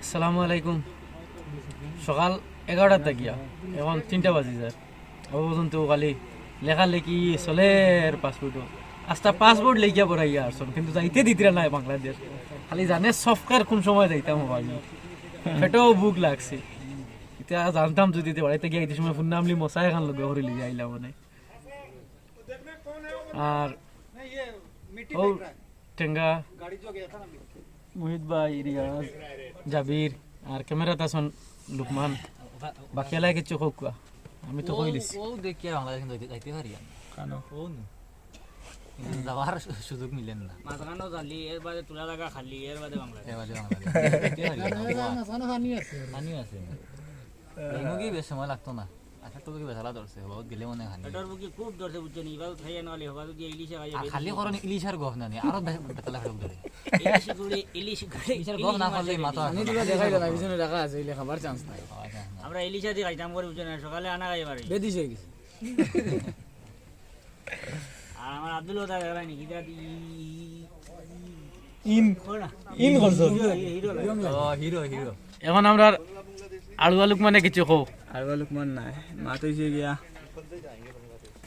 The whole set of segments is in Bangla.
আসসালামু আলাইকুম। সকাল 11টার গিয়া এখন 3টা বাজি যায়। আবু পর্যন্ত খালি লেখালেখি চলের পাসপোর্টও আস্তা পাসপোর্ট লেখিয়া পড়াইয়া আসন, কিন্তু যাইতে দিতরা নাই বাংলাদেশ। খালি জানে সফকার কোন সময় যাইতাম ভাবি, সেটাও বুক লাগছে। এতিয়া জানতাম যদি বাড়িতে গিয়ে এই সময় ফোন নামলি মশা এখান লগে হরে লিয়ে আইলাম মানে। আর ও টেঙ্গা মুহিত ভাই, রিয়াজ, জাবির আর ক্যামেরাতে আছেন লুকমান। বাকি এলাকায় কিছু হোক, আমি তো কই দিছি। ও দেখি বাংলাদেশ কিন্তু যাইতে পারি আমি কেন ফোন যাওয়ার সুযোগ মিলেন না। মাঝখানেও জালি এর বাদে তুলা লাগা খালি এর বাদে বাংলাদেশ এবারে পানিও আছে কি বেশ সময় লাগতো না। আচ্ছা তো কি বেসালা ধরছে বহুত গেলে মনে হয় এটার বুকি খুব দরছে বুঝছো নি এবার খাইয়া নালে হবা যদি ইলিশ খাইয়া আর খালি করন ইলিশার গফ না নি আরো বেতলা ফেরক ধরে ইলিশ ইলিশার গফ না করলে মাথা আমি দিবা দেখাইলো না, পিছনে রাখা আছে, ইলে খাবার চান্স নাই। আমরা ইলিশা দিয়ে খাইতাম করে বুঝছো না, সকালে আনা খাই পারি। বেদিস হয়ে গেছে। আর আমার আব্দুল ওদা দেখাই নি কিটা ইন করছো হিরো হিরো এখন আমরা আলু আলুক মানে কিছু কো আর লুকমান নাই, মাত হইছে গিয়া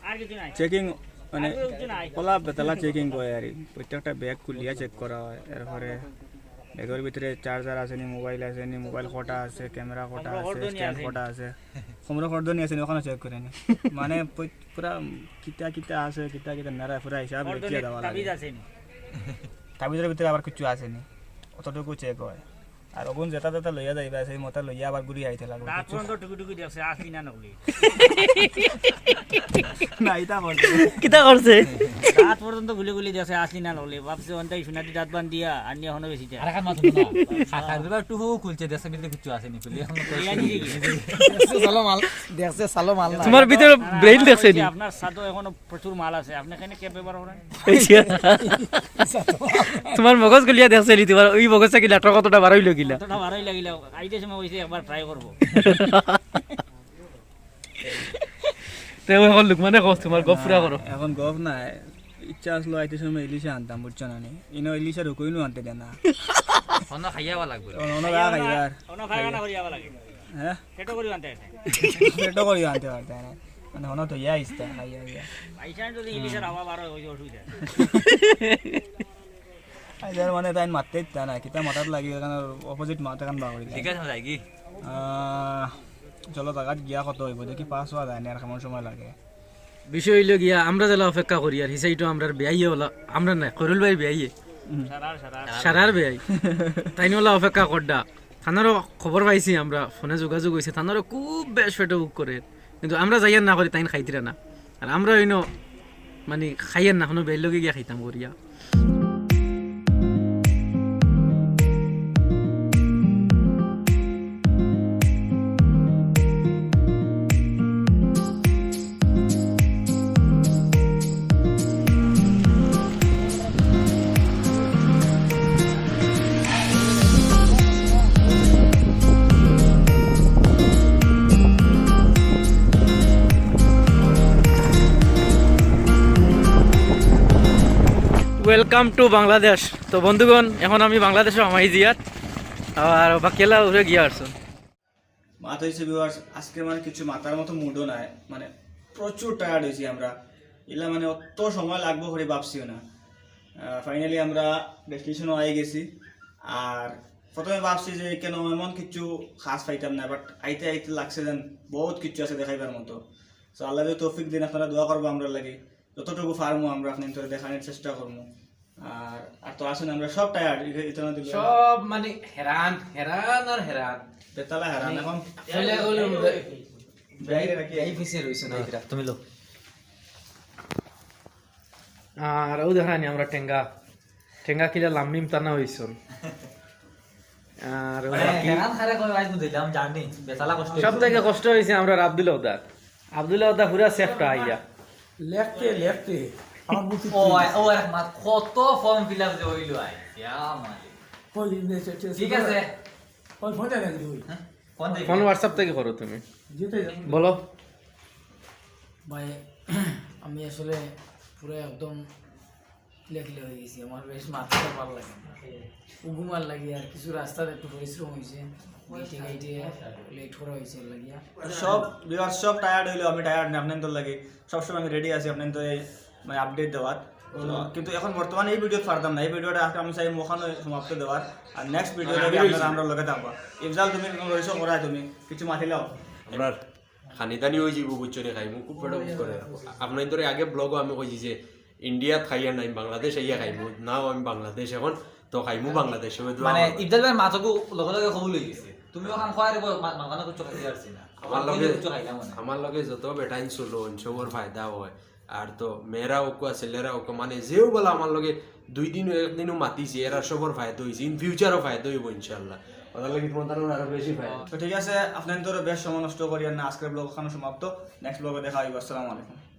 আর কিছু নাই, চেকিং, মানে আর কিছু নাই। কলা বেতলা চেকিং করে আর প্রত্যেকটা ব্যাগ খুলিয়া চেক করা হয়। এরপরে ব্যাগের ভিতরে চার্জার আছে নি, মোবাইল আছে নি, মোবাইল কটা আছে, ক্যামেরা কটা আছে, স্ট্যান্ড কটা আছে, সমরা কর্দনি আছে নি, ওখানে চেক করে নি। মানে পুরা কিতা কিতা আছে, কিতা কিতা নারা পুরা হিসাব লিখিয়ে দেওয়া লাগে। তাবিজ আছে নি, তাবিজের ভিতরে আবার কিছু আছে নি, অতটুকু চেক হয়। আর ওগুন যেটা যেটা লইয়া যাইবা সেই মতা লইয়া আবার ঘুরি আইতে লাগবে। রাত পর্যন্ত টুকি টুকি দেখছে আসবি না নকলি না এটা বলতে কিতা করছে রাত পর্যন্ত গুলি গুলি দেখছে আসলি না নকলি ভাবছে অন্তাই সোনাটি দাঁত বান দিয়া আর নিয়ে এখনো বেশি যায়। আর এখন মাথা না খাখার এবার টুহু খুলছে দেশের ভিতরে কিছু আছে নি খুলে এখন সালো মাল দেখছে, সালো মাল না। তোমার ভিতরে ব্রেইন দেখছে নি? আপনার সাথে এখনো প্রচুর মাল আছে, আপনি এখানে কে ব্যবহার করেন? তোমার মগজ গুলিয়া দেখছে নি? তোমার ওই মগজটা কি লাটর কতটা বার হইল গিলা? কতটা ভালোই লাগিল, আইতে সময় হয়েছে একবার ট্রাই করবো। তো এখন লুকমানে কস তোমার গপ পুরা করো। এখন গপ নাই, ইচ্ছা আসলো আইতে সময় ইলিশা আনতাম, বুঝছো না নি? ইনো ইলিশা রুকইনো আনতে দেনা, অন্য খাইয়াবা লাগবে অন্য গা খাইবার, অন্য খাই না করি যাওয়া লাগে, হ্যাঁ সেটা করি আনতে আছে। পেটো করি আনতে পারতে না, মানে হন তো ইয়া ইস্তা খাইয়া ইয়া। আইসান যদি ইলিশের হাওয়া বার হয় ওই অসুবিধা। আইজার মানে তাই মারতে ইচ্ছা না, কিতা মাথাত লাগি কারণ অপোজিট মাথা কান বাগড়ি ঠিক আছে যাই কি চলো জায়গাত গিয়া কত হইব দেখি, পাস হওয়া যায় না, আর কেমন সময় লাগে। বিষয় হইল গিয়া আমরা যেলা অপেক্ষা করি আর হিসাইটো আমরা বেয়াইয়ে বলা, আমরা না করুল ভাই বেয়াইয়ে সারার বেয়াই তাই ওলা অপেক্ষা করডা। থানারও খবর পাইছি, আমরা ফোনে যোগাযোগ হয়েছে, থানারও খুব বেশ পেটে বুক করে, কিন্তু আমরা যাইয়ার না করি তাইন খাইতিরা না। আর আমরা হইনো মানে খাইয়ার না কোনো বের লগে গিয়া খাইতাম করিয়া। Welcome to Bangladesh. তো বন্ধুগণ, এখন আমি বাংলাদেশে আমাই জিয়ার আর বাকিলা উড়ে গিয়া আসছেন। মাথা হয়েছে ভিউয়ার্স, আজকে মানে কিছু মাথার মতো মুডও নাই, মানে প্রচুর টায়ার্ড হয়েছি আমরা। এলা মানে অত সময় লাগবো করে ভাবছিও না। ফাইনালি আমরা ডেস্টিনেশনও আই গেছি। আর প্রথমে ভাবছি যে কেন এমন কিছু খাস পাইতাম না, বাট আইতে আইতে লাগছে যেন বহুত কিছু আছে দেখাইবার মতো। সো আল্লাহ যদি তৌফিক দিন, আপনারা দোয়া করবো আমরা লাগে, যতটুকু পারবো আমরা আপনার দেখানোর চেষ্টা করবো। আর তো আসেন আমরা সব টায়ার্ড, ইতনা দিল সব মানে হেরান হেরান আর হেরান বেতালা হারান। এখন তুমি লো আর ও দেখানি আমরা টেঙ্গা টেঙ্গা কিলা লাম্মিম টানা হইছন। আর সব থেকে কষ্ট হয়েছে আমরা আব্দুল্লাহ আব্দুল্লাহ পুরা সেফটা আইয়া লেখতে লেখতে কত ফর্ম ফিল আপ যে হইলো ঠিক আছে ফোন হোয়াটসঅ্যাপ থেকে করো তুমি, বলো। ভাই আমি আসলে পুরো একদম লেখলে হয়ে গেছি আমার বেশ মাথাটা ভালো লাগে উগুমার লাগে আর কিছু রাস্তাতে একটু পরিশ্রম হয়েছে গাইটে গাইটে লেট করা হয়েছে লাগিয়া সব ভিউয়ার্স সব টায়ার্ড হইলো আমি টায়ার্ড না আপনার তো লাগে সবসময় আমি রেডি আছি আপনার তো মানে আপডেট দেওয়ার কিন্তু এখন বর্তমানে এই ভিডিও পারতাম না এই ভিডিওটা আজকে আমি চাই ওখানে সমাপ্ত দেওয়ার আর নেক্সট ভিডিওটা আপনারা আমরা লগে থাকবা ইফজাল তুমি রইছো করাই তুমি কিছু মাতিলাও আমরা খানিদানি হয়ে যাব বুঝছো রে খাইমু খুব বড় করে আপনার ধরে আগে ব্লগও আমি কইছি যে ইন্ডিয়াত খাইয়া নাই বাংলাদেশ আইয়া খাইমু নাও আমি বাংলাদেশ এখন তো খাইমু বাংলাদেশ মানে ইফজাল ভাই মাছকো লগে লগে কবুল হয়ে গেছে তুমি ওখান খোয়ারে মাখানা কিছু খাইতে পারছি না আমার লগে যত বেটাইন চলো সবর ফায়দা হয় আর তো মেয়েরা ওকো ছেলেরা ওকো মানে যেও বলে আমার লগে 2 দিন একদিনও মাতিছে এরা সবর ফায়দা হয়েছে ইন ফিউচারও ফায়দা হইব ইনশাল্লাহ ওদের লাগে তোমার আরো বেশি ফায়দা তো ঠিক আছে আপনার তো বেশ সময় নষ্ট করিয়েন না আজকের ব্লগ ওখানে সমাপ্ত নেক্সট ব্লগে দেখা হইব আসসালামু আলাইকুম